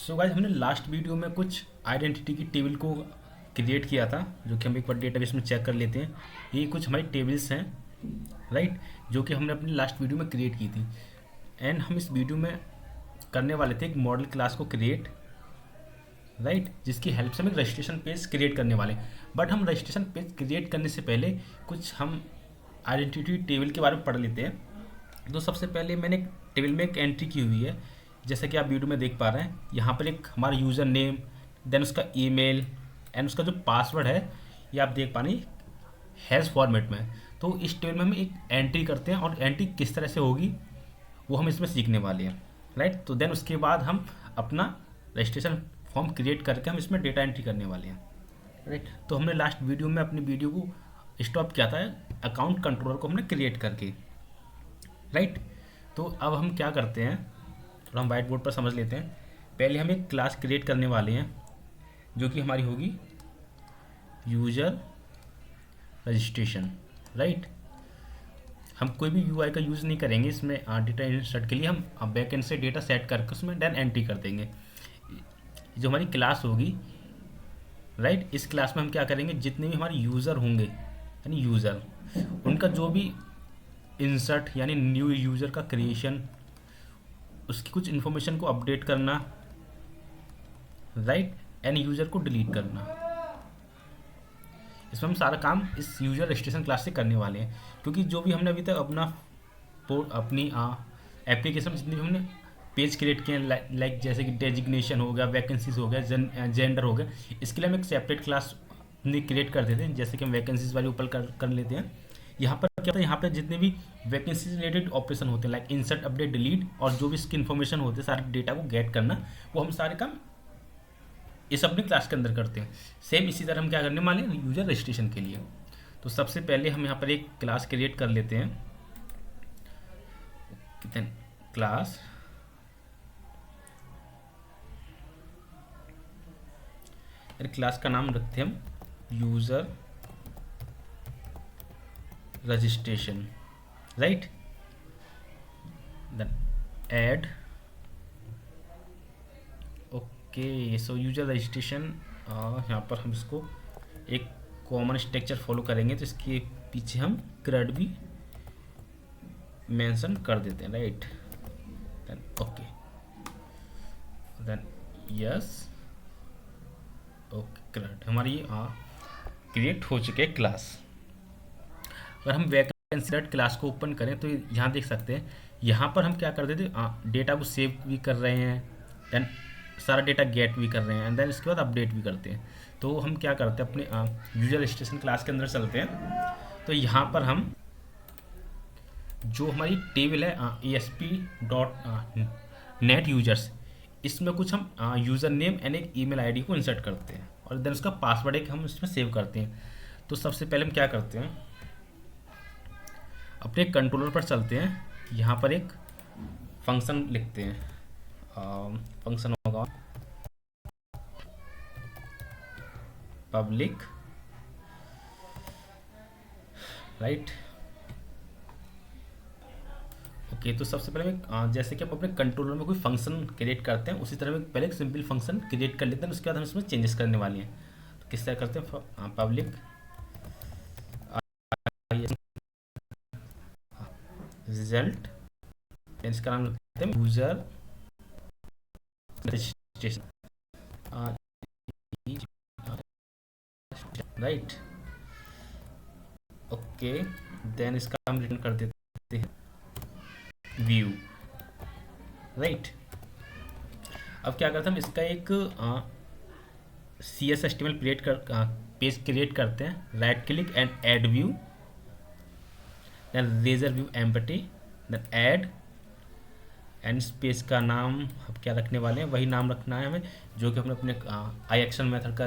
So guys, हमने last video में कुछ आइडेंटिटी की टेबल को क्रिएट किया था, जो कि हम एक बार डेटाबेस में चेक कर लेते हैं। ये कुछ हमारी टेबल्स हैं, राइट, जो कि हमने अपनी लास्ट वीडियो में क्रिएट की थी। एंड हम इस वीडियो में करने वाले थे एक मॉडल क्लास को क्रिएट, राइट, जिसकी हेल्प से हम एक रजिस्ट्रेशन पेज क्रिएट करने वाले हैं। बट हम रजिस्ट्रेशन पेज क्रिएट करने से पहले कुछ हम आइडेंटिटी टेबल के बारे में पढ़ लेते हैं। तो सबसे पहले मैंने एक टेबल में एक एंट्री की हुई है, जैसा कि आप वीडियो में देख पा रहे हैं। यहाँ पर एक हमारा यूज़र नेम, देन उसका ईमेल एंड उसका जो पासवर्ड है, ये आप देख पा रहे हैं हैश फॉर्मेट में। तो इस टेबल में हम एक एंट्री करते हैं, और एंट्री किस तरह से होगी वो हम इसमें सीखने वाले हैं, राइट। तो देन उसके बाद हम अपना रजिस्ट्रेशन फॉर्म क्रिएट करके हम इसमें डेटा एंट्री करने वाले हैं, राइट। तो हमने लास्ट वीडियो में अपनी वीडियो को स्टॉप किया था अकाउंट कंट्रोलर को हमने क्रिएट करके, राइट। तो अब हम क्या करते हैं, थोड़ा हम वाइट बोर्ड पर समझ लेते हैं। पहले हम एक क्लास क्रिएट करने वाले हैं, जो कि हमारी होगी यूजर रजिस्ट्रेशन, राइट। हम कोई भी यूआई का यूज़ नहीं करेंगे इसमें। डेटा इंसर्ट के लिए हम बैकएंड से डेटा सेट करके उसमें देन एंट्री कर देंगे। जो हमारी क्लास होगी, राइट, इस क्लास में हम क्या करेंगे, जितने भी हमारे यूज़र होंगे यानी यूज़र, उनका जो भी इंसर्ट यानी न्यू यूज़र का क्रिएशन, उसकी कुछ इन्फॉर्मेशन को अपडेट करना, राइट, एंड यूज़र को डिलीट करना, इसमें हम सारा काम इस यूज़र रजिस्ट्रेशन क्लास से करने वाले हैं। क्योंकि जो भी हमने अभी तक अपनी एप्लीकेशन में जितने भी हमने पेज क्रिएट किए हैं, लाइक जैसे कि डेजिग्नेशन हो गया, वैकेंसीज हो गया, जेंडर हो गया, इसके लिए हम एक सेपरेट क्लास क्रिएट कर देते हैं। जैसे कि हम वैकेंसीज वाले ऊपर कर लेते हैं। यहाँ पर क्या होता है, यहाँ पर जितने भी वैकेंसी रिलेटेड ऑपरेशन होते हैं, लाइक इंसर्ट, अपडेट, डिलीट, और जो भी इसकी इन्फॉर्मेशन होते हैं, सारे डेटा को गेट करना, वो हम सारे काम इस अपनी क्लास के अंदर करते हैं। सेम इसी तरह हम क्या करने वाले हैं यूजर रजिस्ट्रेशन के लिए। तो सबसे पहले हम यहाँ पर एक क्लास क्रिएट कर लेते हैं, क्लास क्लास का नाम रखते हैं हम user registration, right. Then add, okay. So user registration, यहाँ पर हम इसको एक कॉमन स्ट्रक्चर फॉलो करेंगे, तो इसके पीछे हम क्रेड भी मेंशन कर देते हैं, right. Then okay, then yes, okay. क्रेड हमारी क्रिएट हो चुके क्लास। अगर हम वैकेंसी क्लास को ओपन करें तो यहाँ देख सकते हैं, यहाँ पर हम क्या कर देते हैं, डेटा को सेव भी कर रहे हैं, देन सारा डेटा गेट भी कर रहे हैं, एंड देन इसके बाद अपडेट भी करते हैं। तो हम क्या करते हैं, अपने यूजर रजिस्ट्रेशन क्लास के अंदर चलते हैं। तो यहाँ पर हम जो हमारी टेबल है ASP.NET यूजर्स, इसमें कुछ हम यूज़र नेम एंड एक ईमेल आईडी को इंसर्ट करते हैं, और देन उसका पासवर्ड एक हम इसमें सेव करते हैं। तो सबसे पहले हम क्या करते हैं, अपने कंट्रोलर पर चलते हैं। यहाँ पर एक फंक्शन लिखते हैं, फंक्शन होगा पब्लिक, राइट, ओके। तो सबसे पहले जैसे कि हम अपने कंट्रोलर में कोई फंक्शन क्रिएट करते हैं, उसी तरह में पहले एक सिंपल फंक्शन क्रिएट कर लेते हैं। उसके बाद हम इसमें चेंजेस करने वाले हैं। तो किस तरह करते हैं, पब्लिक रिजल्ट, इसका नाम रखते हैं user registration, right, okay. Then इसका हम रिटर्न कर देते हैं व्यू, राइट। अब क्या करते हैं, हम इसका एक CSS HTML पेज क्रिएट करते हैं। Right click and add view, then razor view empty, then add, and इस पेज का नाम अब क्या रखने वाले हैं, वही नाम रखना है हमें जो कि हमने अपने आई एक्शन मेथड का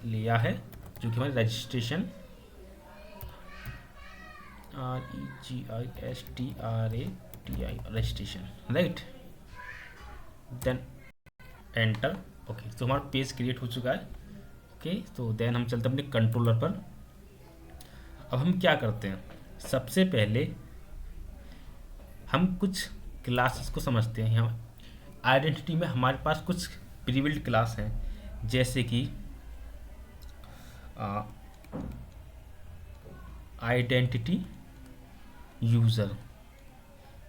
लिया है, जो कि हमारी registration REGISTRATI registration, right. Then enter, okay. तो हमारा पेज क्रिएट हो चुका है, ओके। तो देन हम चलते हैं अपने कंट्रोलर पर। अब हम क्या करते हैं, सबसे पहले हम कुछ क्लासेस को समझते हैं। यहाँ आइडेंटिटी में हमारे पास कुछ प्रीबिल्ट क्लास हैं, जैसे कि आइडेंटिटी यूज़र।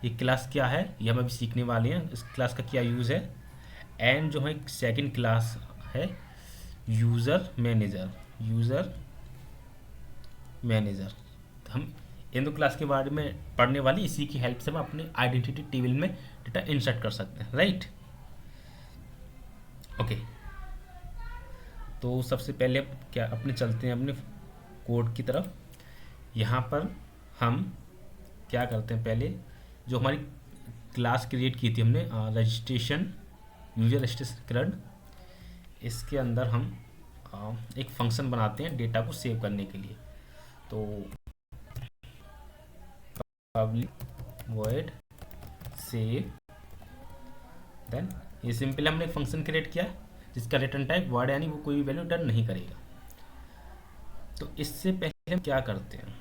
ये क्लास क्या है ये हम अभी सीखने वाले हैं, इस क्लास का क्या यूज़ है। एंड जो है सेकंड क्लास है यूज़र मैनेजर। यूज़र मैनेजर हम इन दो क्लास के बारे में पढ़ने वाले, इसी की हेल्प से हम अपने आइडेंटिटी टेबल में डेटा इंसर्ट कर सकते हैं, राइट। ओके, तो सबसे पहले क्या अपने चलते हैं अपने कोड की तरफ। यहाँ पर हम क्या करते हैं, पहले जो हमारी क्लास क्रिएट की थी हमने रजिस्ट्रेशन, यूजर रजिस्ट्रेशन क्रेड, इसके अंदर हम एक फंक्शन बनाते हैं डेटा को सेव करने के लिए। तो पब्लिक वॉइड सेव, देन ये सिंपल हमने एक फंक्शन क्रिएट किया जिसका रिटर्न टाइप वर्ड, यानी वो कोई भी वैल्यू रिटर्न नहीं करेगा। तो इससे पहले हम क्या करते हैं,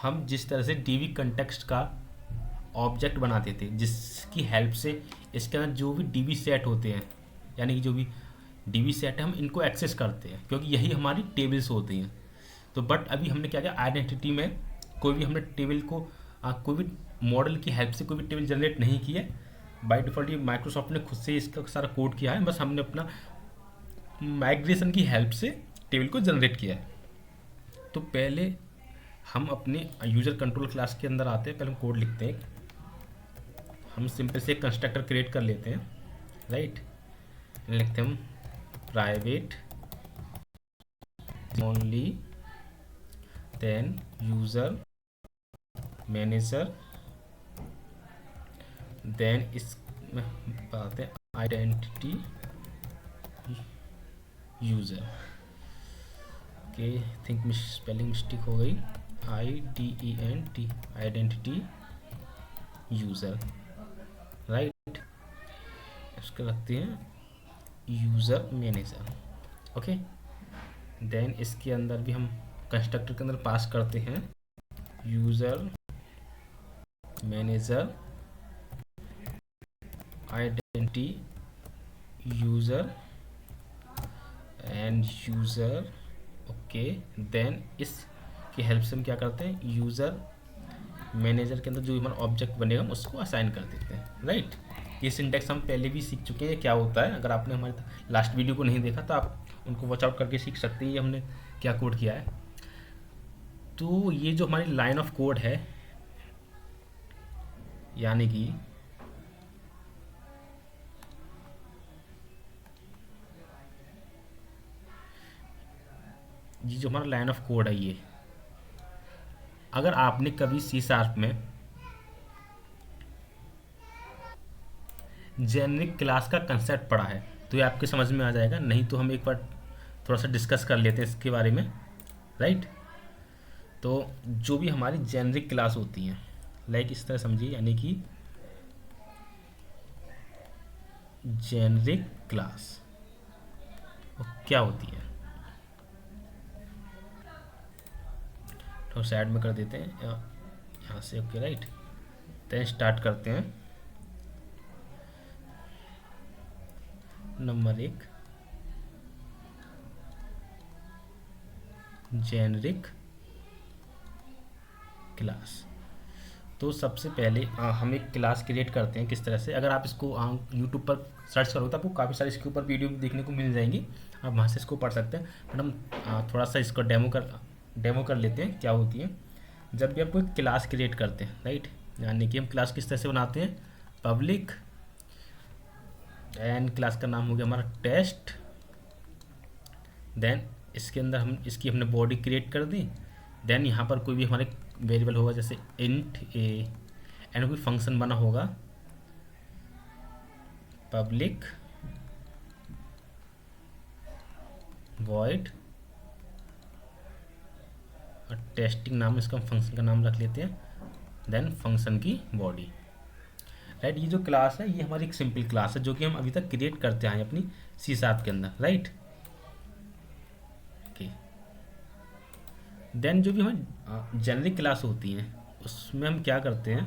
हम जिस तरह से डीबी कंटेक्स्ट का ऑब्जेक्ट बनाते थे, जिसकी हेल्प से इसके अंदर जो भी डीबी सेट होते हैं, यानी कि जो भी डीबी सेट है हम इनको एक्सेस करते हैं, क्योंकि यही हमारी टेबल्स होती हैं। तो बट अभी हमने क्या किया, आइडेंटिटी में कोई भी हमने टेबल को कोई भी मॉडल की हेल्प से कोई भी टेबल जनरेट नहीं की है। बाय डिफ़ॉल्ट ये माइक्रोसॉफ्ट ने खुद से इसका सारा कोड किया है, बस हमने अपना माइग्रेशन की हेल्प से टेबल को जनरेट किया है। तो पहले हम अपने यूज़र कंट्रोल क्लास के अंदर आते हैं, पहले हम कोड लिखते हैं। हम सिंपल से एक कंस्ट्रक्टर क्रिएट कर लेते हैं, राइट। लिखते हैं हम private only, then user manager, then इसमें बताते हैं identity user. Okay, think spelling mistake हो गई, IDENT आइडेंटिटी यूज़र, राइट। इसको रखते हैं यूज़र मैनेजर। ओके, देन इसके अंदर भी हम कंस्ट्रक्टर के अंदर पास करते हैं user manager identity user and user. Okay, then इसकी हेल्प से हम क्या करते हैं, यूज़र मैनेजर के अंदर जो हमारा ऑब्जेक्ट बनेगा हम उसको असाइन कर देते हैं, राइट। ये सिंटैक्स हम पहले भी सीख चुके हैं क्या होता है। अगर आपने हमारे लास्ट वीडियो को नहीं देखा तो आप उनको वॉच आउट करके सीख सकते हैं ये हमने क्या कोड किया है। तो ये जो हमारी लाइन ऑफ कोड है, यानी कि ये जो हमारा लाइन ऑफ कोड है, ये अगर आपने कभी C# में जेनरिक क्लास का कंसेप्ट पढ़ा है तो ये आपके समझ में आ जाएगा, नहीं तो हम एक बार थोड़ा सा डिस्कस कर लेते हैं इसके बारे में, राइट। तो जो भी हमारी जेनरिक क्लास होती हैं, लाइक इस तरह समझिए, यानी कि जेनरिक क्लास क्या होती है, तो साइड में कर देते हैं यहाँ से। Okay, right. देन स्टार्ट करते हैं। Number 1 generic class. तो सबसे पहले हम एक क्लास क्रिएट करते हैं किस तरह से। अगर आप इसको यूट्यूब पर सर्च करो तो आपको काफ़ी सारे इसके ऊपर वीडियो देखने को मिल जाएंगी, आप वहाँ से इसको पढ़ सकते हैं। बट हम थोड़ा सा इसको डेमो कर लेते हैं क्या होती है। जब भी आप कोई क्लास क्रिएट करते हैं, राइट, यानी कि हम क्लास किस तरह से बनाते हैं, पब्लिक, एंड क्लास का नाम हो गया हमारा टेस्ट। देन इसके अंदर हमने बॉडी क्रिएट कर दी। देन यहाँ पर कोई भी हमारे वेरिएबल होगा, जैसे इंट ए, एंड कोई फंक्शन बना होगा पब्लिक वॉइड, और टेस्टिंग नाम इसका फंक्शन का नाम रख लेते हैं। देन फंक्शन की बॉडी, राइट। ये जो क्लास है ये हमारी एक सिंपल क्लास है जो कि हम अभी तक क्रिएट करते आए अपनी C# के अंदर, राइट। ओके, देन जो भी हमारी जेनरिक क्लास होती हैं उसमें हम क्या करते हैं,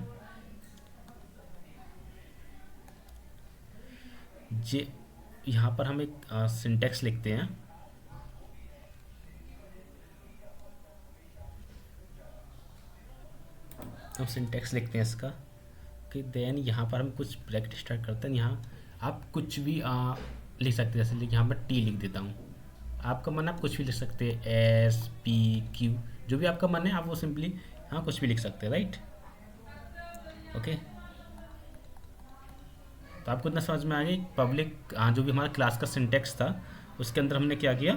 जे यहाँ पर हम एक सिंटेक्स लिखते हैं। हम सिंटेक्स लिखते हैं इसका कि देन यहाँ पर हम कुछ ब्रैकेट स्टार्ट करते हैं। यहाँ आप कुछ भी लिख सकते हैं, जैसे यहाँ मैं टी लिख देता हूँ। आपका मन आप कुछ भी लिख सकते हैं, एस पी क्यू, जो भी आपका मन है आप वो सिंपली हाँ कुछ भी लिख सकते हैं, राइट। ओके, तो आपको इतना समझ में आ गई पब्लिक जो भी हमारा क्लास का सिंटेक्स था उसके अंदर हमने क्या किया,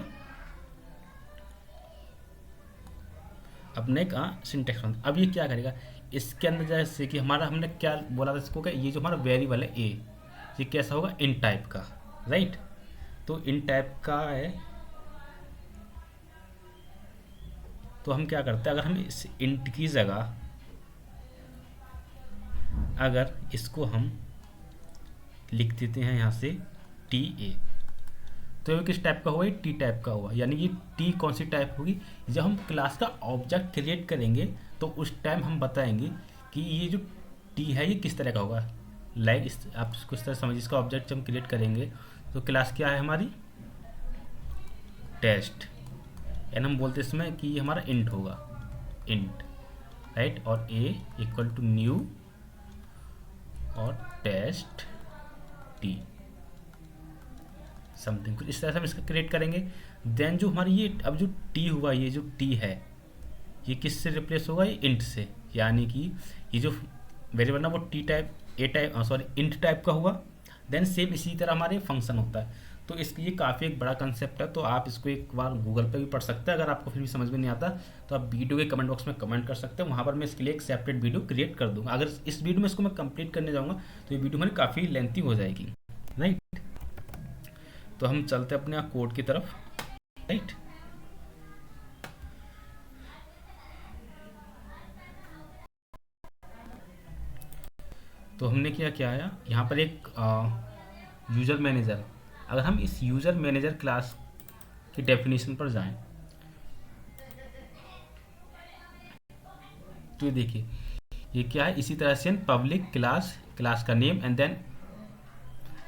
अपने एक सिंटेक्स। अब ये क्या करेगा इसके अंदर, जैसे कि हमारा हमने क्या बोला था इसको कि ये जो हमारा वेरिएबल है ए, ये कैसा होगा, इन टाइप का, राइट। तो इन टाइप का है, तो हम क्या करते हैं, अगर हम इस इंट की जगह अगर इसको हम लिख देते हैं यहाँ से टी ए, तो ये किस टाइप का हुआ, ये टी टाइप का हुआ। यानी कि टी कौन सी टाइप होगी, जब हम क्लास का ऑब्जेक्ट क्रिएट करेंगे तो उस टाइम हम बताएंगे कि ये जो टी है ये किस तरह का होगा। लाइक इस आप इसको इस तरह समझिए, इसका ऑब्जेक्ट जब हम क्रिएट करेंगे तो क्लास क्या है हमारी, टेस्ट, एंड हम बोलते इसमें कि ये हमारा इंट होगा, इंट, राइट। और ए इक्वल टू न्यू और टेस्ट टी समथिंग, कुछ इस तरह से हम इसका क्रिएट करेंगे। देन जो हमारी ये अब जो टी हुआ, ये जो टी है ये किससे रिप्लेस होगा, ये इंट से। यानी कि ये जो वेरिएबल ना वो T type A type sorry int type का हुआ। देन सेम इसी तरह हमारे फंक्शन होता है। तो इसकी ये काफ़ी एक बड़ा कंसेप्ट है, तो आप इसको एक बार गूगल पे भी पढ़ सकते हैं। अगर आपको फिर भी समझ में नहीं आता तो आप वीडियो के कमेंट बॉक्स में कमेंट कर सकते हैं, वहाँ पर मैं इसके लिए एक सेपरेट वीडियो क्रिएट कर दूँगा। अगर इस वीडियो में इसको मैं कंप्लीट करने जाऊँगा तो ये वीडियो हमारी काफ़ी लेंथी हो जाएगी, राइट। तो हम चलते अपने आप कोड की तरफ, राइट। तो हमने क्या किया है, यहाँ पर एक यूज़र मैनेजर, अगर हम इस यूज़र मैनेजर क्लास की डेफिनेशन पर जाएं तो ये देखिए ये क्या है, इसी तरह से पब्लिक क्लास, क्लास का नेम, एंड देन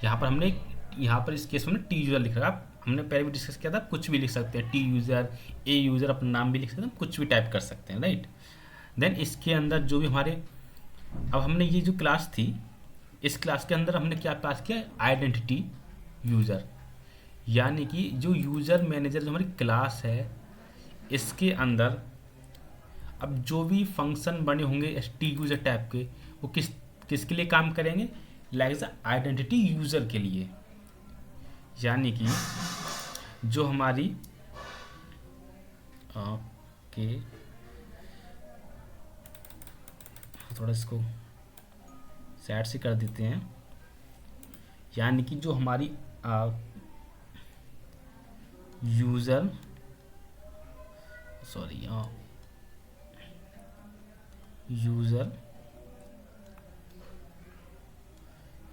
यहाँ पर हमने यहाँ पर इस केस में टी यूज़र लिख रहा है। हमने पहले भी डिस्कस किया था, कुछ भी लिख सकते हैं, टी यूज़र, ए यूज़र, अपना नाम भी लिख सकते हैं, कुछ भी टाइप कर सकते हैं, राइट। देन इसके अंदर जो भी हमारे, अब हमने ये जो क्लास थी इस क्लास के अंदर हमने क्या पास किया, आइडेंटिटी यूज़र। यानी कि जो यूज़र मैनेजर जो हमारी क्लास है इसके अंदर अब जो भी फंक्शन बने होंगे एस टी यूज़र टाइप के, वो किसके लिए काम करेंगे, लाइक द आइडेंटिटी यूज़र के लिए। यानी कि जो हमारी ओके थोड़ा इसको सैड से कर देते हैं। यानी कि जो हमारी यूज़र सॉरी यूज़र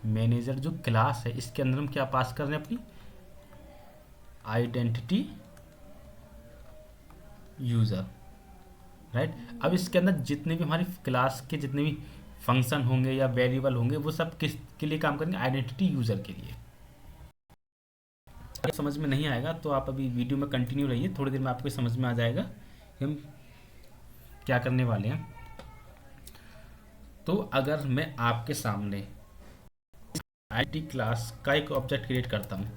मैनेजर जो क्लास है इसके अंदर हम क्या पास कर रहे हैं, अपनी आइडेंटिटी यूज़र, राइट। अब इसके अंदर जितने भी हमारी क्लास के जितने भी फंक्शन होंगे या वेरिएबल होंगे वो सब किस के लिए काम करेंगे, आइडेंटिटी यूज़र के लिए। अगर समझ में नहीं आएगा तो आप अभी वीडियो में कंटिन्यू रहिए, थोड़ी देर में आपको समझ में आ जाएगा कि हम क्या करने वाले हैं। तो अगर मैं आपके सामने आइडेंटिटी क्लास का एक ऑब्जेक्ट क्रिएट करता हूँ,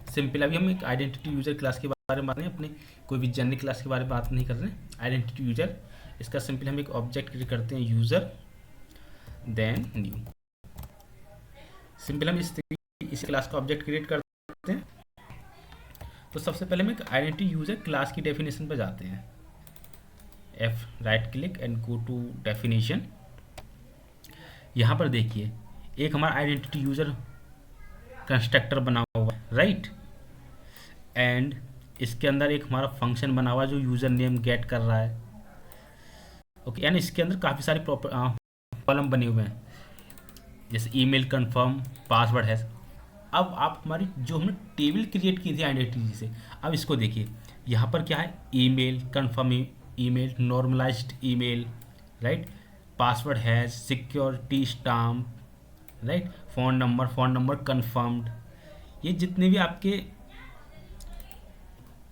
सिंपल, अभी हम एक आइडेंटिटी यूज़र क्लास के बारे में बात नहीं, अपने कोई भी जनरल क्लास के बारे में बात नहीं कर रहे हैं, आइडेंटिटी यूज़र, इसका सिंपल हम एक ऑब्जेक्ट क्रिएट करते हैं यूज़र, देन न्यू। सिंपल हम इस क्लास का ऑब्जेक्ट क्रिएट करते हैं। तो सबसे पहले हम एक आइडेंटिटी यूज़र क्लास की डेफिनेशन पर जाते हैं, F right click and go to definition. यहाँ पर देखिए एक हमारा आइडेंटिटी यूज़र कंस्ट्रक्टर बना हुआ है, राइट। एंड इसके अंदर एक हमारा फंक्शन बना हुआ है जो यूज़र नेम गेट कर रहा है, ओके। एंड इसके अंदर काफ़ी सारे कॉलम बने हुए हैं, जैसे ईमेल कंफर्म, पासवर्ड है। अब आप हमारी जो हमने टेबल क्रिएट की थी आइडेंटिटी से, अब इसको देखिए यहाँ पर क्या है, email confirm, email normalised email, right, password hash, security stamp, right, phone number confirmed, ये जितने भी आपके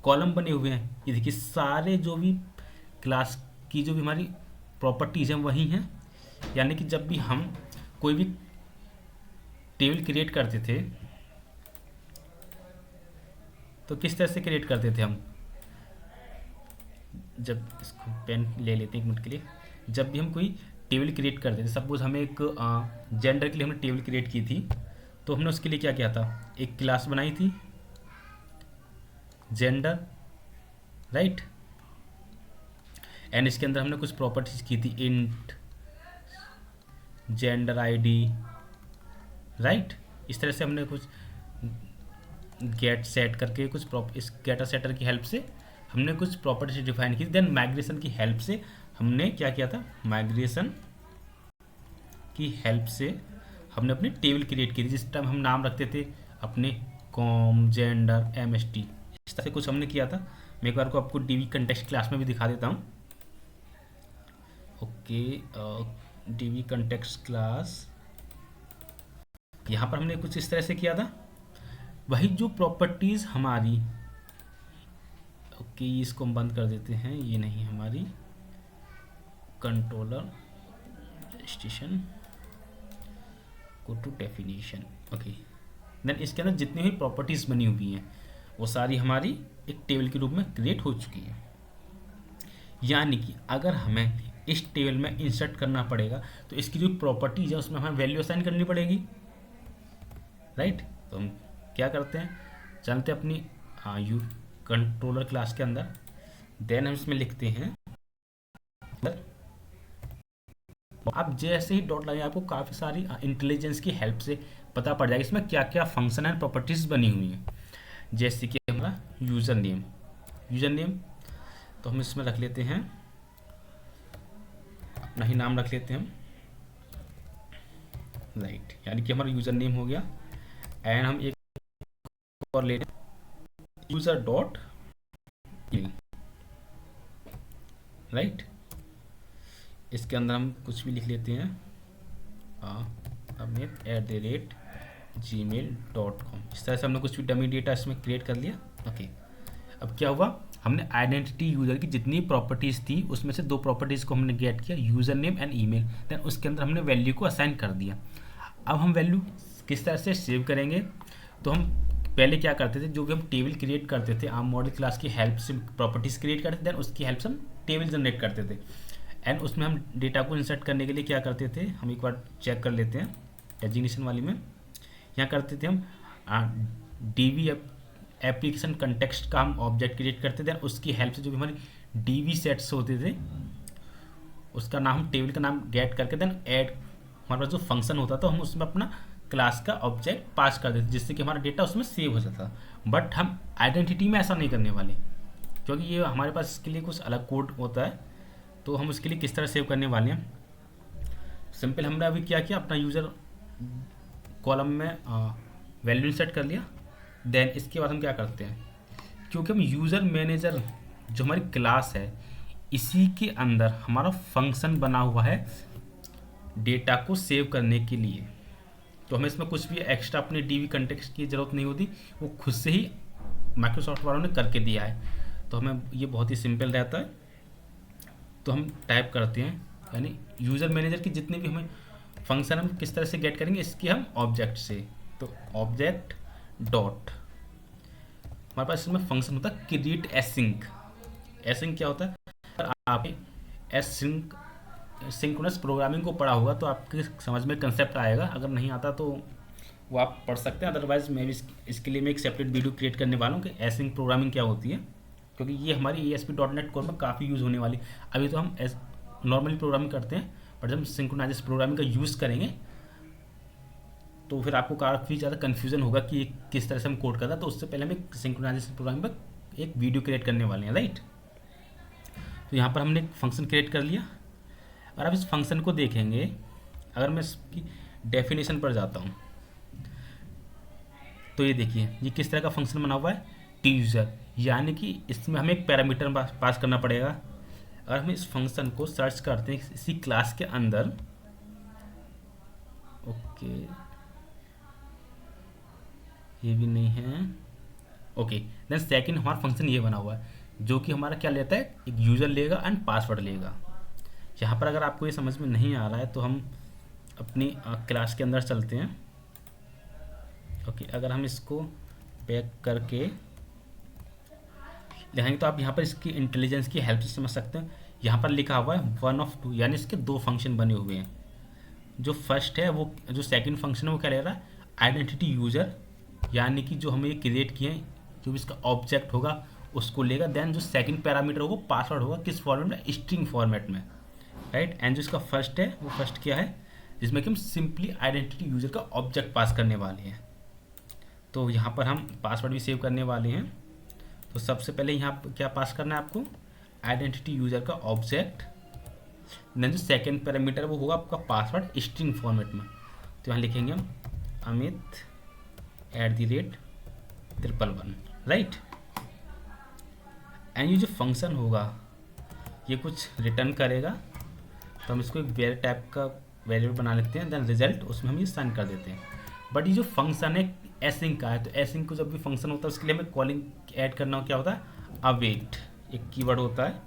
कॉलम बने हुए हैं, ये देखिए सारे जो भी क्लास की जो भी हमारी प्रॉपर्टीज़ हैं वही हैं। यानी कि जब भी हम कोई भी टेबल क्रिएट करते थे तो किस तरह से क्रिएट करते थे हम, जब इसको पेन ले लेते हैं एक मिनट के लिए, जब भी हम कोई टेबल क्रिएट करते थे, सपोज हमें एक जेंडर के लिए हमने टेबल क्रिएट की थी, तो हमने उसके लिए क्या किया था, एक क्लास बनाई थी जेंडर, राइट, एंड इसके अंदर हमने कुछ प्रॉपर्टीज की थी, इंट जेंडर आईडी, राइट। इस तरह से हमने कुछ गेट सेट करके कुछ इस गेटर सेटर की हेल्प से हमने कुछ प्रॉपर्टीज डिफाइन की। देन माइग्रेशन की हेल्प से हमने क्या किया था, माइग्रेशन की हेल्प से हमने अपनी टेबल क्रिएट की थी, जिस टाइम हम नाम रखते थे अपने कॉम जेंडर एमएसटी, इस तरह से कुछ हमने किया था। मैं एक बार को आपको डीवी कंटेक्स्ट क्लास में भी दिखा देता हूँ। ओके, डीवी कंटेक्स्ट क्लास, यहाँ पर हमने कुछ इस तरह से किया था। वही जो प्रॉपर्टीज़ हमारी, ओके इसको हम बंद कर देते हैं, ये नहीं हमारी controller registration go to definition, okay. Then इसके अंदर जितनी भी प्रॉपर्टीज़ बनी हुई हैं वो सारी हमारी एक टेबल के रूप में क्रिएट हो चुकी है। यानी कि अगर हमें इस टेबल में इंसर्ट करना पड़ेगा तो इसकी जो प्रॉपर्टीज है उसमें हमें वैल्यू असाइन करनी पड़ेगी, राइट। तो हम क्या करते हैं, चलते अपनी यू कंट्रोलर क्लास के अंदर, देन हम इसमें लिखते हैं, आप जैसे ही डॉट लगाए आपको काफ़ी सारी इंटेलिजेंस की हेल्प से पता पड़ जाएगा इसमें क्या क्या फंक्शन एंड प्रॉपर्टीज बनी हुई हैं। जैसे कि हमारा यूज़र नेम तो हम इसमें रख लेते हैं, अपना ही नाम रख लेते हैं हम, राइट, यानी कि हमारा यूज़र नेम हो गया। एंड हम एक और ले लें यूज़र डॉट, राइट, इसके अंदर हम कुछ भी लिख लेते हैं, @gmail.com। इस तरह से हमने कुछ भी डमी डेटा इसमें क्रिएट कर लिया, ओके। अब क्या हुआ, हमने आइडेंटिटी यूज़र की जितनी प्रॉपर्टीज़ थी उसमें से दो प्रॉपर्टीज़ को हमने गेट किया, user name and email, then उसके अंदर हमने वैल्यू को असाइन कर दिया। अब हम वैल्यू किस तरह से सेव करेंगे, तो हम पहले क्या करते थे, जो भी हम टेबल क्रिएट करते थे आम मॉडल क्लास की हेल्प से प्रॉपर्टीज़ क्रिएट करते थे, देन उसकी हेल्प से हम टेबल जनरेट करते थे। एंड उसमें हम डेटा को इंसर्ट करने के लिए क्या करते थे, हम एक बार चेक कर लेते हैं डेजिग्नेशन वाली में, यहाँ करते थे हम डीवी एप्लीकेशन कंटेक्स्ट का हम ऑब्जेक्ट क्रिएट करते थे, उसकी हेल्प से जो भी हमारी डीवी सेट्स होते थे उसका नाम, हम टेबल का नाम गेट करके देन ऐड, हमारे पास जो फंक्शन होता था हम उसमें अपना क्लास का ऑब्जेक्ट पास कर देते जिससे कि हमारा डेटा उसमें सेव हो जाता। बट हम आइडेंटिटी में ऐसा नहीं करने वाले, क्योंकि ये हमारे पास इसके लिए कुछ अलग कोड होता है। तो हम उसके लिए किस तरह सेव करने वाले हैं, सिंपल हमने अभी क्या किया, अपना यूज़र कॉलम में वैल्यू सेट कर लिया। देन इसके बाद हम क्या करते हैं, क्योंकि हम यूज़र मैनेजर जो हमारी क्लास है इसी के अंदर हमारा फंक्शन बना हुआ है डेटा को सेव करने के लिए, तो हमें इसमें कुछ भी एक्स्ट्रा अपने डीवी कंटेक्स्ट की ज़रूरत नहीं होती, वो खुद से ही माइक्रोसॉफ्ट वालों ने करके दिया है। तो हमें ये बहुत ही सिंपल रहता है। तो हम टाइप करते हैं, यानी यूज़र मैनेजर की जितने भी हमें फंक्शन हम किस तरह से गेट करेंगे, इसके हम ऑब्जेक्ट से, तो ऑब्जेक्ट डॉट, हमारे पास इसमें फंक्शन होता है क्रिएट एसिंक। एसिंक क्या होता है, अगर आप सिंक्रोनस प्रोग्रामिंग को पढ़ा होगा तो आपके समझ में कंसेप्ट आएगा, अगर नहीं आता तो वो आप पढ़ सकते हैं, अदरवाइज मैं भी इसके लिए मैं एक सेपरेट वीडियो क्रिएट करने वाला हूँ कि एसिंक प्रोग्रामिंग क्या होती है, क्योंकि ये हमारी ASP.NET कोर में काफ़ी यूज़ होने वाली। अभी तो हम नॉर्मली प्रोग्रामिंग करते हैं, बट जब हम सिंक्रोनाइज प्रोग्रामिंग का यूज़ करेंगे तो फिर आपको काफ़ी ज़्यादा कन्फ्यूजन होगा कि किस तरह से हम कोड करता है। तो उससे पहले हम सिंक्रोनाइजेशन प्रोग्रामिंग पर एक वीडियो क्रिएट करने वाले हैं, राइट। तो यहाँ पर हमने एक फंक्शन क्रिएट कर लिया। और अब इस फंक्शन को देखेंगे, अगर मैं इसकी डेफिनेशन पर जाता हूँ तो ये देखिए ये किस तरह का फंक्शन बना हुआ है, टीजर, यानी कि इसमें हमें एक पैरामीटर पास करना पड़ेगा। अगर हम इस फंक्शन को सर्च करते हैं इसी क्लास के अंदर, ओके ये भी नहीं है। ओके, देन सेकंड हमारा फंक्शन ये बना हुआ है जो कि हमारा क्या लेता है, एक यूज़र लेगा एंड पासवर्ड लेगा। यहाँ पर अगर आपको ये समझ में नहीं आ रहा है तो हम अपनी क्लास के अंदर चलते हैं। ओके, अगर हम इसको बैक करके देखेंगे तो आप यहाँ पर इसकी इंटेलिजेंस की हेल्प से समझ सकते हैं। यहाँ पर लिखा हुआ है 1 of 2, यानी इसके दो फंक्शन बने हुए हैं। जो फर्स्ट है वो, जो सेकंड फंक्शन है वो क्या ले रहा है, आइडेंटिटी यूज़र, यानी कि जो हमें ये क्रिएट किए हैं, जो भी इसका ऑब्जेक्ट होगा उसको लेगा। देन जो सेकंड पैरामीटर होगा पासवर्ड होगा किस फॉर्मेट में, स्ट्रिंग फॉर्मेट में, राइट। एंड जो इसका फर्स्ट है वो फर्स्ट क्या है, जिसमें कि हम सिंपली आइडेंटिटी यूज़र का ऑब्जेक्ट पास करने वाले हैं। तो यहाँ पर हम पासवर्ड भी सेव करने वाले हैं। तो सबसे पहले यहाँ पर क्या पास करना है आपको, आइडेंटिटी यूज़र का ऑब्जेक्ट। देन जो सेकंड पैरामीटर वो होगा आपका पासवर्ड स्ट्रिंग फॉर्मेट में। तो यहाँ लिखेंगे हम अमित @111, राइट। एंड ये जो फंक्शन होगा ये कुछ रिटर्न करेगा, तो हम इसको एक वेर टाइप का वेरिएबल बना लेते हैं। देन रिजल्ट उसमें हम ये साइन कर देते हैं। बट ये जो फंक्शन है एसिंक का है, तो एसिंक को जब भी फंक्शन होता है उसके लिए हमें कॉलिंग ऐड करना क्या होता है, अवेट एक कीवर्ड होता है।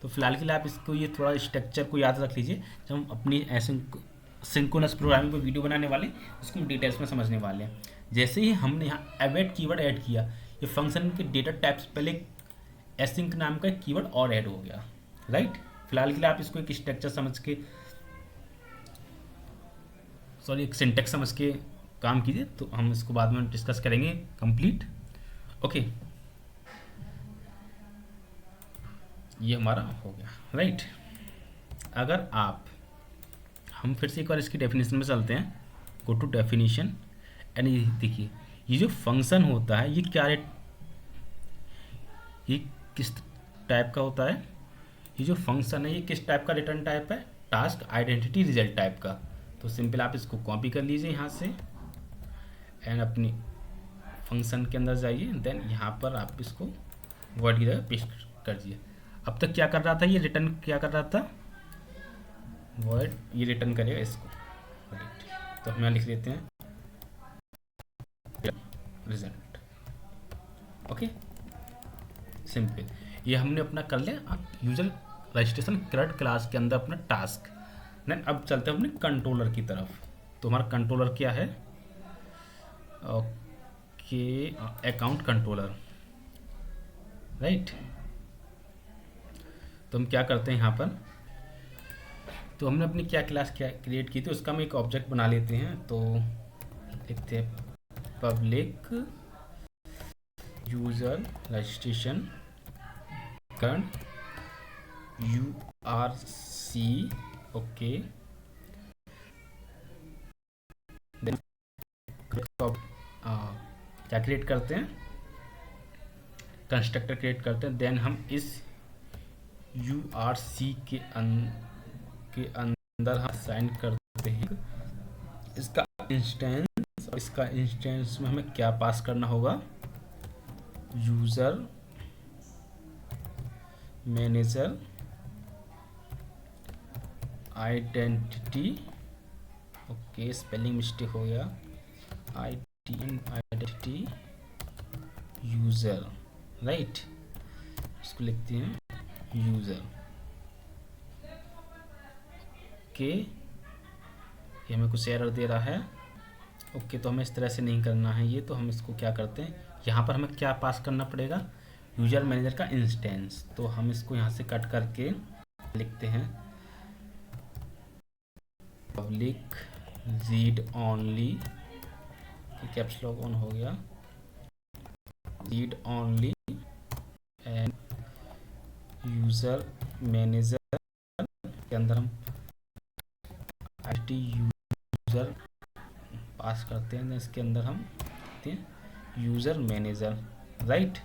तो फिलहाल के लिए आप इसको ये थोड़ा स्ट्रक्चर को याद रख लीजिए। जब हम अपनी सिंक्रोनस प्रोग्रामिंग पर वीडियो बनाने वाले उसको हम डिटेल्स में समझने वाले हैं। जैसे ही हमने यहाँ अवेट कीवर्ड ऐड किया, ये फंक्शन के डेटा टाइप्स पहले एसिंक नाम का एक कीवर्ड और ऐड हो गया, राइट। फिलहाल के लिए आप इसको एक स्ट्रक्चर समझ के, सॉरी एक सिंटेक्स समझ के काम कीजिए, तो हम इसको बाद में डिस्कस करेंगे कंप्लीट। ओके, ये हमारा हो गया, राइट। अगर आप, हम फिर से एक बार इसकी डेफिनेशन में चलते हैं। गो टू डेफिनेशन एंड ये देखिए, ये जो फंक्शन होता है ये क्या है, ये किस टाइप का होता है, ये जो फंक्शन है ये किस टाइप का रिटर्न टाइप है, टास्क आइडेंटिटी रिजल्ट टाइप का। तो सिंपल आप इसको कॉपी कर लीजिए यहाँ से एंड अपनी फंक्शन के अंदर जाइए। देन यहाँ पर आप इसको वर्ड की जगह पेस्ट कर दीजिए। अब तक क्या कर रहा था, ये रिटर्न क्या कर रहा था, वर्ड, ये रिटर्न करेगा इसको, राइट। तो हम यहाँ लिख लेते हैं रिजल्ट। ओके, सिंपल, ये हमने अपना कर लिया। आप यूजर रजिस्ट्रेशन क्रेड क्लास के अंदर अपना टास्क। देन अब चलते हैं अपने कंट्रोलर की तरफ। तो हमारा कंट्रोलर क्या है, ओके, अकाउंट कंट्रोलर, राइट। तो हम क्या करते हैं यहाँ पर, तो हमने अपनी क्या क्लास क्या क्रिएट की थी उसका हम एक ऑब्जेक्ट बना लेते हैं। तो लिखते हैं public user registration current URC, okay. क्या क्रिएट करते हैं, कंस्ट्रक्टर क्रिएट करते हैं। देन हम इस URC के अंदर हम साइन करते हैं इसका इंस्टेंस, और इसका इंस्टेंस में हमें क्या पास करना होगा, user manager identity, okay spelling mistake हो गया, आइडेंटिटी यूजर, राइट। इसको लिखते हैं यूजर, ओके। ये हमें कुछ एरर दे रहा है, ओके। तो हमें इस तरह से नहीं करना है ये, तो हम इसको क्या करते हैं, यहाँ पर हमें क्या पास करना पड़ेगा, यूजर मैनेजर का इंस्टेंस। तो हम इसको यहाँ से कट करके लिखते हैं public read only, caps lock on हो गया, read only and user manager के अंदर हम आईडी यूजर पास करते हैं। इसके अंदर हम देखते हैं यूजर मैनेजर, राइट।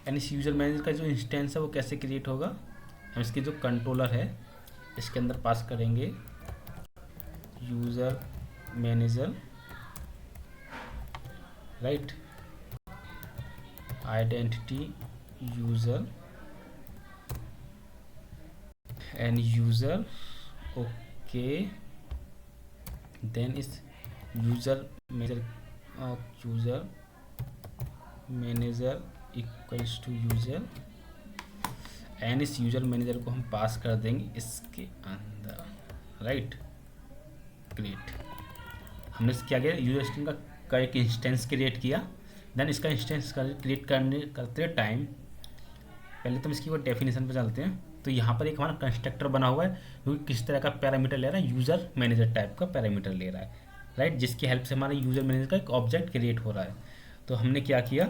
एंड इस यूजर मैनेजर का जो इंस्टेंस है वो कैसे क्रिएट होगा, हम इसके जो कंट्रोलर है इसके अंदर पास करेंगे user manager, right, identity user and user, okay. Then इस user manager user manager equals to user, and इस यूज़र मैनेजर को हम पास कर देंगे इसके अंदर, राइट। क्रिएट, हमने क्या किया, यूज़र स्ट्रिंग का एक इंस्टेंस क्रिएट किया। देन इसका इंस्टेंस क्रिएट करते टाइम पहले तो हम इसकी वो डेफिनेशन पे चलते हैं। तो यहाँ पर एक हमारा कंस्ट्रक्टर बना हुआ है जो कि किस तरह का पैरामीटर ले रहा है, यूज़र मैनेजर टाइप का पैरामीटर ले रहा है, राइट, जिसकी हेल्प से हमारा यूज़र मैनेजर का एक ऑब्जेक्ट क्रिएट हो रहा है। तो हमने क्या किया,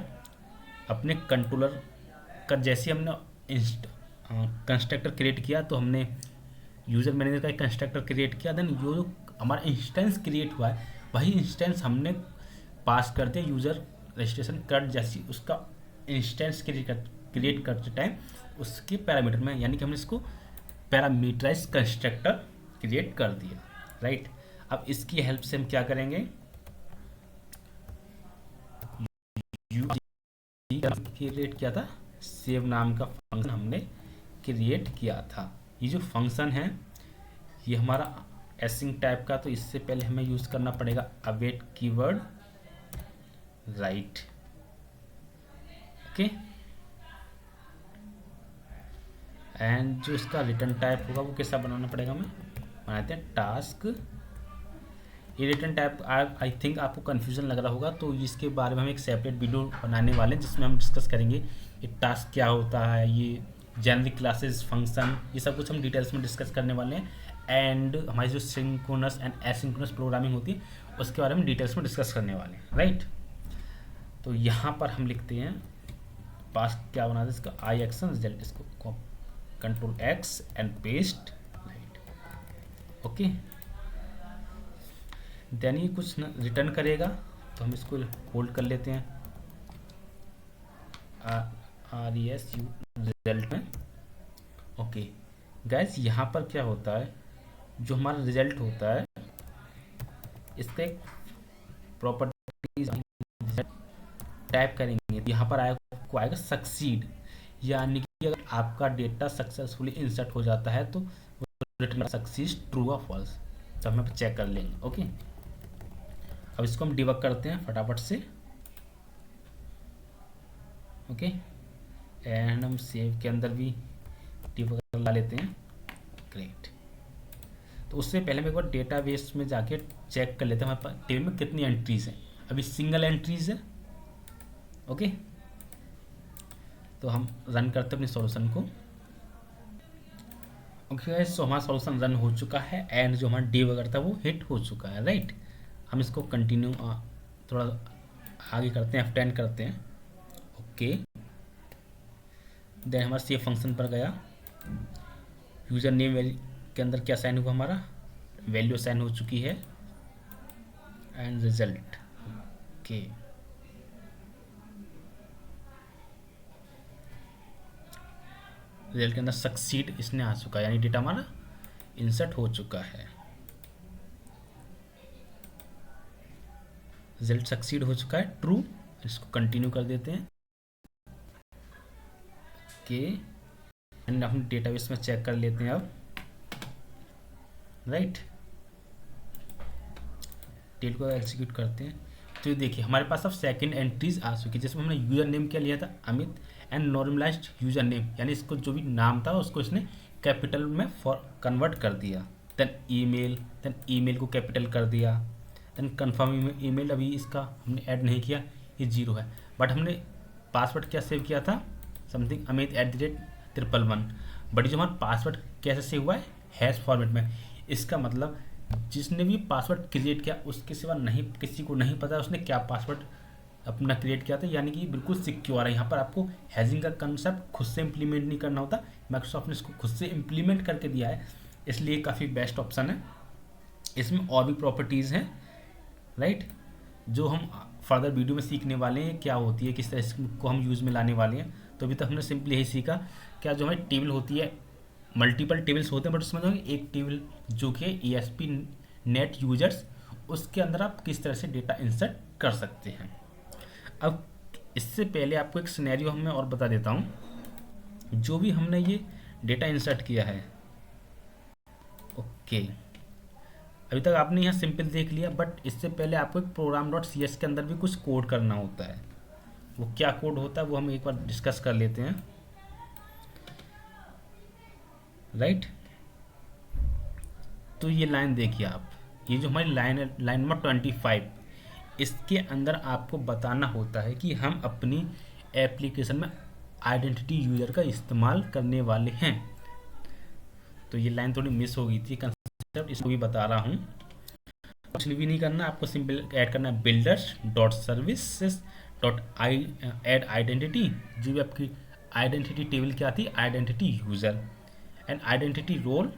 अपने कंट्रोलर का जैसे हमने कंस्ट्रक्टर क्रिएट किया तो हमने यूज़र मैनेजर का एक कंस्ट्रक्टर क्रिएट किया। देन जो हमारा इंस्टेंस क्रिएट हुआ है वही इंस्टेंस हमने पास कर दिया यूज़र रजिस्ट्रेशन कार्ड जैसी उसका इंस्टेंस क्रिएट करते टाइम उसके पैरामीटर में, यानी कि हमने इसको पैरामीटराइज कंस्ट्रक्टर क्रिएट कर दिया, राइट। अब इसकी हेल्प से हम क्या करेंगे, क्रिएट किया था सेव नाम का फंक्शन हमने क्रिएट किया था। ये जो फंक्शन है ये हमारा एसिंग टाइप का, तो इससे पहले हमें यूज़ करना पड़ेगा await keyword, right, okay. And जो इसका रिटर्न टाइप होगा वो कैसा बनाना पड़ेगा, हमें बनाते हैं टास्क। ये रिटर्न टाइप आई थिंक आपको कन्फ्यूजन लग रहा होगा, तो इसके बारे में हम एक सेपरेट वीडियो बनाने वाले हैं जिसमें हम डिस्कस करेंगे ये टास्क क्या होता है, ये जेनरिक क्लासेस फंक्शन, ये सब कुछ हम डिटेल्स में डिस्कस करने वाले हैं। एंड हमारी जो सिंक्रोनस एंड एसिंक्रोनस प्रोग्रामिंग होती है उसके बारे में डिटेल्स में डिस्कस करने वाले हैं, राइट। तो यहाँ पर हम लिखते हैं पास क्या बनाते हैं इसका आई एक्शन रिजल्ट, इसको control x and paste, right, okay. Then ये कुछ रिटर्न करेगा तो हम इसको होल्ड कर लेते हैं RESU रिजल्ट में, ओके। गाइस यहाँ पर क्या होता है, जो हमारा रिजल्ट होता है इसका एक प्रॉपर्टीज टाइप करेंगे तो यहाँ पर आएगा सक्सीड, यानी कि अगर आपका डेटा सक्सेसफुली इंसर्ट हो जाता है तो रिटर्न सक्सीड ट्रू और फॉल्स, तो हम चेक कर लेंगे, ओके। अब इसको हम डिबग करते हैं फटाफट से, ओके। एंड हम सेव के अंदर भी डिबग ला लेते हैं, ग्रेट। तो उससे पहले हम एक बार डेटाबेस में जाके चेक कर लेते हैं हमारे पास टेबल में कितनी एंट्रीज हैं। अभी सिंगल एंट्रीज है, ओके। तो हम रन करते हैं अपने सॉल्यूशन को, ओके। सो हमारा सॉल्यूशन रन हो चुका है एंड जो हमारा डिबगर था वो हिट हो चुका है, राइट। हम इसको कंटिन्यू थोड़ा आगे करते हैं, F10 करते हैं, ओके। देन हमारा सेव फंक्शन पर गया, यूज़र नेम के अंदर क्या साइन हुआ, हमारा वैल्यू साइन हो चुकी है एंड रिजल्ट, ओके। रिजल्ट के अंदर सक्सीड इसने आ चुका है, यानी डेटा हमारा इंसर्ट हो चुका है, रिजल्ट सक्सीड हो चुका है ट्रू। इसको कंटिन्यू कर देते हैं, ओके। एंड हम डेटाबेस में चेक कर लेते हैं अब, राइट। टेल को एग्जीक्यूट करते हैं तो ये देखिए हमारे पास अब सेकंड एंट्रीज आ चुकी है, जिसमें हमने यूज़र नेम क्या लिया था Amit and normalised user name, यानी इसको जो भी नाम था उसको इसने कैपिटल में कन्वर्ट कर दिया। देन ईमेल को कैपिटल कर दिया। देन कन्फर्म ईमेल अभी इसका हमने ऐड नहीं किया, ये 0 है, बट हमने पासवर्ड क्या सेव किया था, समथिंग amit@111, बट जो हमारा पासवर्ड कैसे सेव हुआ है, हैश फॉर्मेट में। इसका मतलब जिसने भी पासवर्ड क्रिएट किया उसके सिवा नहीं, किसी को नहीं पता उसने क्या पासवर्ड अपना क्रिएट किया था, यानी कि बिल्कुल सिक्योर है। यहाँ पर आपको हैजिंग का कंसेप्ट खुद से इम्प्लीमेंट नहीं करना होता, माइक्रोसॉफ्ट ने इसको खुद से इम्प्लीमेंट करके दिया है, इसलिए काफ़ी बेस्ट ऑप्शन है। इसमें और भी प्रॉपर्टीज़ हैं, राइट, जो हम फर्दर वीडियो में सीखने वाले हैं क्या होती है, किस तरह इसको हम यूज़ में लाने वाले हैं। तो अभी तक हमने सिंपली यही सीखा, क्या जो हमारी टेबल होती है, मल्टीपल टेबल्स होते हैं, बट उसमें जो एक टेबल जो कि ESP नेट यूजर्स, उसके अंदर आप किस तरह से डेटा इंसर्ट कर सकते हैं। अब इससे पहले आपको एक सिनेरियो मैं और बता देता हूँ, जो भी हमने ये डेटा इंसर्ट किया है, ओके, अभी तक आपने यहाँ सिंपल देख लिया, बट इससे पहले आपको एक प्रोग्राम डॉट सी एस के अंदर भी कुछ कोड करना होता है। वो क्या कोड होता है वो हम एक बार डिस्कस कर लेते हैं, राइट। तो ये लाइन देखिए आप, ये जो हमारी लाइन है, लाइन नंबर 25, इसके अंदर आपको बताना होता है कि हम अपनी एप्लीकेशन में आइडेंटिटी यूज़र का इस्तेमाल करने वाले हैं। तो ये लाइन थोड़ी मिस हो गई थी, कंसेप्ट इसको भी बता रहा हूँ। कुछ भी नहीं करना, आपको सिंपल ऐड करना है builders dot services dot add identity, जो भी आपकी आइडेंटिटी टेबल क्या थी, identity user, and identity role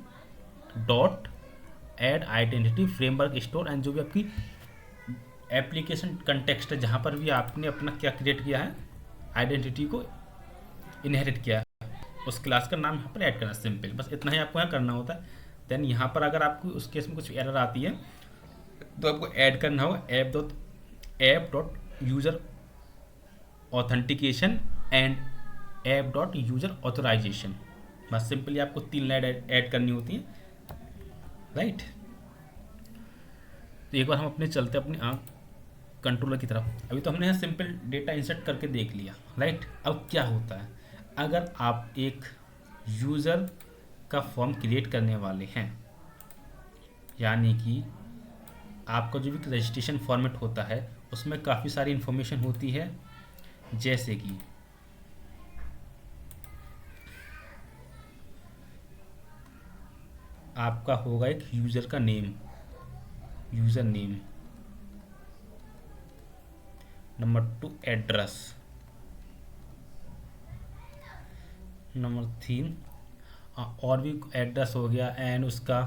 dot add identity framework store, and जो भी आपकी एप्लीकेशन कंटेक्स्ट है जहाँ पर भी आपने अपना क्या क्रिएट किया है, आइडेंटिटी को इनहेरिट किया है, उस क्लास का नाम यहाँ पर ऐड करना, सिंपल, बस इतना ही आपको यहाँ करना होता है। देन यहाँ पर अगर आपको उस केस में कुछ एरर आती है तो आपको ऐड करना होगा app dot user authentication and app dot user authorisation. बस सिंपली आपको 3 लाइन ऐड करनी होती है, राइट। तो एक बार हम अपने चलते अपने कंट्रोलर की तरफ। अभी तो हमने यहाँ सिंपल डेटा इंसर्ट करके देख लिया, राइट। अब क्या होता है, अगर आप एक यूज़र का फॉर्म क्रिएट करने वाले हैं, यानी कि आपका जो भी रजिस्ट्रेशन फॉर्मेट होता है उसमें काफ़ी सारी इन्फॉर्मेशन होती है, जैसे कि आपका होगा एक यूज़र का name, user name, number 2 address, number 3 और भी एड्रेस हो गया, एंड उसका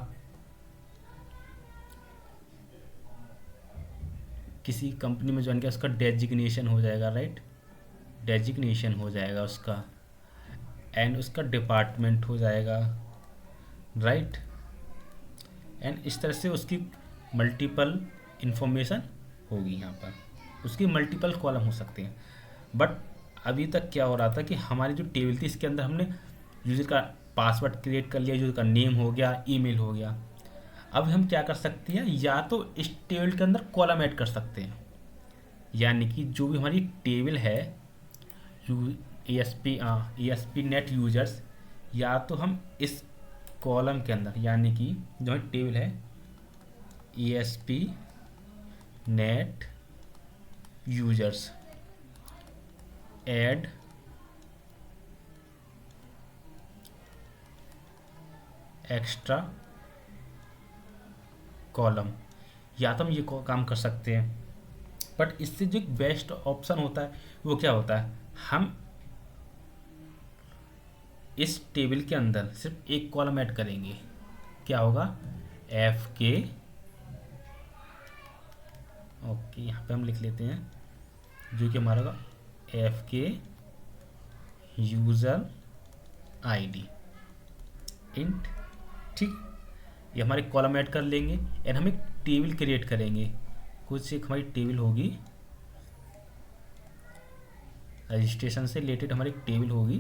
किसी कंपनी में ज्वाइन किया उसका डेजिग्नेशन हो जाएगा, राइट, डेजिग्नेशन हो जाएगा उसका, एंड उसका डिपार्टमेंट हो जाएगा, राइट। एंड इस तरह से उसकी मल्टीपल इंफॉर्मेशन होगी, यहाँ पर उसकी मल्टीपल कॉलम हो सकते हैं। बट अभी तक क्या हो रहा था कि हमारी जो टेबल थी इसके अंदर हमने यूज़र का पासवर्ड क्रिएट कर लिया, यूज़र का नेम हो गया, ईमेल हो गया। अब हम क्या कर सकते हैं, या तो इस टेबल के अंदर कॉलम ऐड कर सकते हैं, यानी कि जो भी हमारी टेबल है ESP नेट यूजर्स, या तो हम इस कॉलम के अंदर, यानी कि जो हमारी टेबल है ESP net users add extra column, या तो हम ये काम कर सकते हैं। बट इससे जो एक बेस्ट ऑप्शन होता है वो क्या होता है, हम इस टेबल के अंदर सिर्फ एक कॉलम ऐड करेंगे, क्या होगा, FK, ओके, यहाँ पे हम लिख लेते हैं जो कि हमारा होगा FK यूज़र ID इंट, ठीक। ये हमारे कॉलम ऐड कर लेंगे, एंड हम एक टेबल क्रिएट करेंगे, कुछ एक हमारी टेबल होगी, रजिस्ट्रेशन से रिलेटेड हमारी एक टेबल होगी।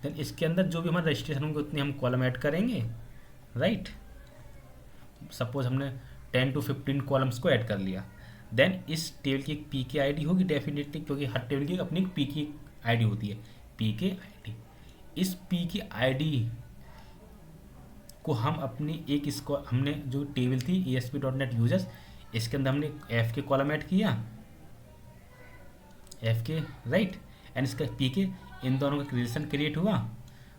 देन इसके अंदर जो भी हमारे रजिस्ट्रेशन होंगे उतने हम कॉलम ऐड करेंगे, राइट। सपोज हमने 10 to 15 कॉलम्स को ऐड कर लिया। देन इस टेबल की एक PK ID होगी डेफिनेटली, क्योंकि हर टेबल की अपनी एक PK ID होती है, PK ID। इस PK ID को हम अपनी एक, इसको हमने जो टेबल थी ESP.NET यूजर्स, इसके अंदर हमने FK कॉलम ऐड किया, FK, राइट, एंड इसका PK, इन दोनों का रिलेशन क्रिएट हुआ।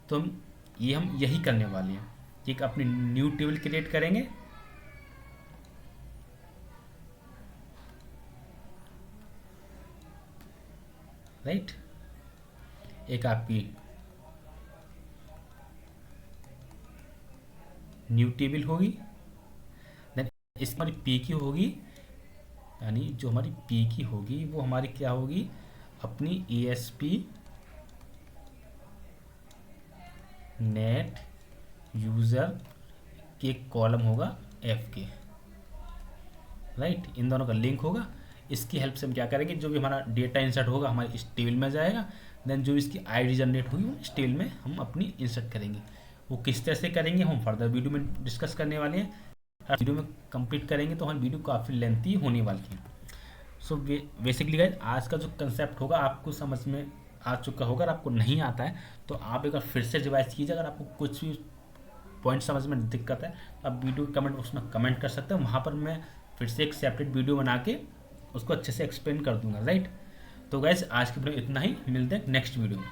तो हम यही करने वाले हैं, एक अपनी न्यू टेबल क्रिएट करेंगे, राइट। एक आपकी न्यू टेबल होगी, देन इसकी हमारी PK होगी, यानी जो हमारी PK होगी वो हमारी क्या होगी, अपनी ESP नेट यूज़र के कॉलम होगा FK, राइट। इन दोनों का लिंक होगा। इसकी हेल्प से हम क्या करेंगे, जो भी हमारा डेटा इंसर्ट होगा हमारे इस टेबल में जाएगा, देन जो इसकी ID जनरेट होगी वो इस टेबल में हम अपनी इंसर्ट करेंगे। वो किस तरह से करेंगे हम फर्दर वीडियो में डिस्कस करने वाले हैं। वीडियो में कंप्लीट करेंगे तो हमारी वीडियो काफ़ी लेंथी होने वाली है। सो बेसिकली गाइज आज का जो कंसेप्ट होगा आपको समझ में आ चुका होगा। अगर आपको नहीं आता है तो आप एक बार फिर से रिवाइज कीजिए। अगर आपको कुछ भी पॉइंट समझ में दिक्कत है तो आप वीडियो कमेंट बॉक्स में कमेंट कर सकते हैं, वहाँ पर मैं फिर से एक सेपरेट वीडियो बना के उसको अच्छे से एक्सप्लेन कर दूंगा, राइट। तो गाइज आज की वीडियो इतना ही, मिलते हैं नेक्स्ट वीडियो में।